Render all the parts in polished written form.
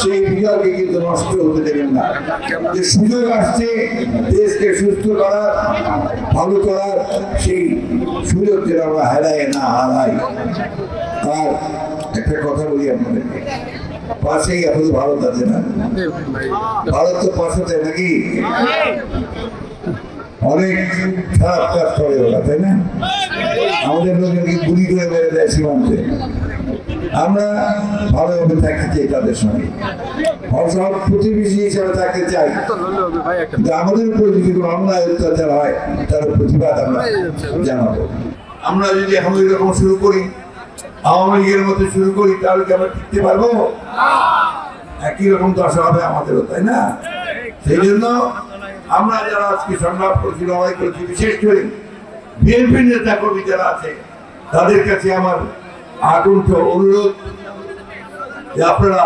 সেই বিজয়কে কিন্তু নষ্ট হতে দেবেন না। যে সুযোগ আসছে দেশকে সুস্থ করার, ভালো করার, সেই সুযোগ যেন আমরা হারাই না হারাই। আর একটা কথা বলি আপনাদেরকে, পাশেই আপনাদের ভারত আছে না? ভারত তো পাশে নাকি অনেক খারাপ কাজ করে ওরা, তাই না? আমাদের লোকেরকে গুলি করে মেরে দেয় সীমান্তে। আমরা ভালোভাবে থাকতে চাই তাদের সঙ্গে, সব প্রতিবেশী হিসাবে থাকতে চাই। কিন্তু আমাদের উপর যদি কোনো অন্যায় অত্যাচার হয় তার প্রতিবাদ আমরা জানাবো। আমরা যদি এখন এরকম শুরু করি, আওয়ামী লীগের মতো শুরু করি, তাহলে কি আমরা টিকতে পারবো? একই রকম দশা হবে আমাদেরও, তাই না? সেই জন্য আমরা যারা আজকে সংগ্রাম করছি, লড়াই করছি, বিশেষ করে বিএনপি নেতা কর্মী যারা আছে, তাদের কাছে আমার আকুণ্ঠ অনুরোধ যে আপনারা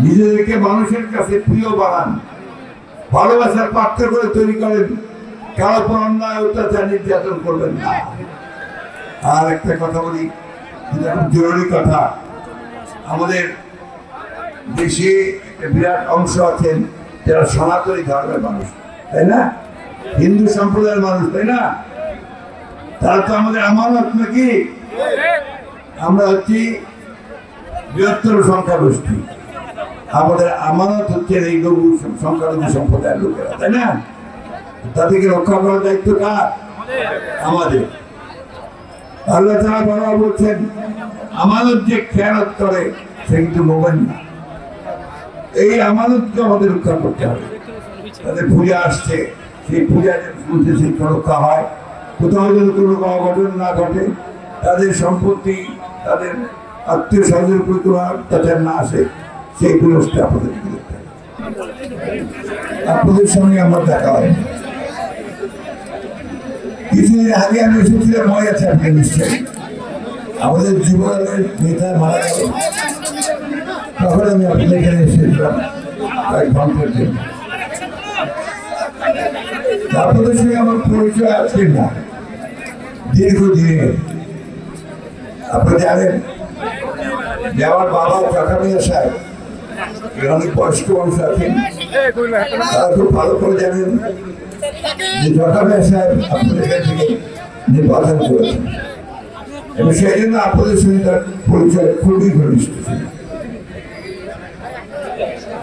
নিজেদেরকে মানুষের কাছে প্রিয় বানান, ভালোবাসার পাত্র করে তৈরি করেন, কারো উপর অন্যায় অত্যাচার নির্যাতন করবেন না। আর একটা কথা বলি, খুব জরুরি কথা, আমাদের দেশে বিরাট অংশ আছেন যারা সনাতনী ধর্মের মানুষ, তাই না? হিন্দু সম্প্রদায়ের মানুষ, তাই না? তারা তো আমাদের আমানত নাকি? আমরা হচ্ছি বৃহত্তর সংখ্যাগোষ্ঠী, আমাদের আমানত হচ্ছে এই লঘু সংখ্যালঘু সম্প্রদায়ের লোকেরা, তাই না? তাদেরকে রক্ষা করার দায়িত্ব কার? আমাদের। আল্লাহ তাআলা বারবার বলছেন, আমানত যে খেয়ানত করে সে কিন্তু মোমেন না। এই আমানতকে আমাদের রক্ষা করতে হবে। তাদের পূজা আসছে, সেই পূজা মধ্যে সেই রক্ষা হয়, কোথাও যেন কোনো অঘটন না ঘটে, তাদের সম্পত্তি, তাদের আত্মীয় স্বজনের উপর কোনো অত্যাচার না আসে, সেই ব্যবস্থা আপনাদের করতে হবে। আপনাদের সঙ্গে আমার দেখা হয় কিছুদিন আগে, আমি এসেছিলাম, মনে আছে আপনি নিশ্চয়ই, আমাদের জীবনের নেতা মারা গেল, তখন আমি আপনাদের এখানে এসেছিলাম কয়েক ঘন্টার জন্য। আপনাদের সঙ্গে আমার পরিচয় আছে না দীর্ঘদিনের। আপনি জানেন যে আমার বাবা চকামিয়া সাহেব, অনেক বয়স্ক মানুষ আছেন, তারা খুব ভালো করে জানেন যে চকামিয়া সাহেব আপনাদের এখান থেকে নির্বাচন করেছেন, এবং সেই জন্য আপনাদের সঙ্গে তার পরিচয় খুবই ঘনিষ্ঠ ছিল।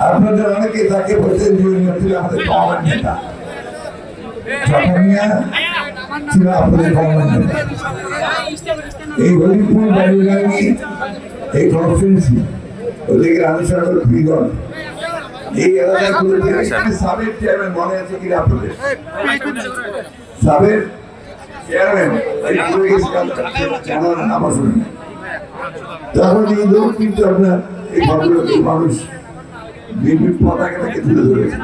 আপনাদের অনেকে তাকে বলতেন যে আমাদের কমান্ড নেতা, চকামিয়া ছিল আপনাদের কমান্ড নেতা। এই হরিপুর বাড়ি এই কনফারেন্সি ওদিকে রামেশ্বর ফিগর, এই এলাকাগুলোতে সাবেক চেয়ারম্যান মনে আছে কিনা আপনাদের? সাবেক চেয়ারম্যান আমার শুনে তখন এই লোক কিন্তু আপনার এই ভদ্রলোক মানুষ বিএনপির পতাকাটাকে তুলে ধরেছে।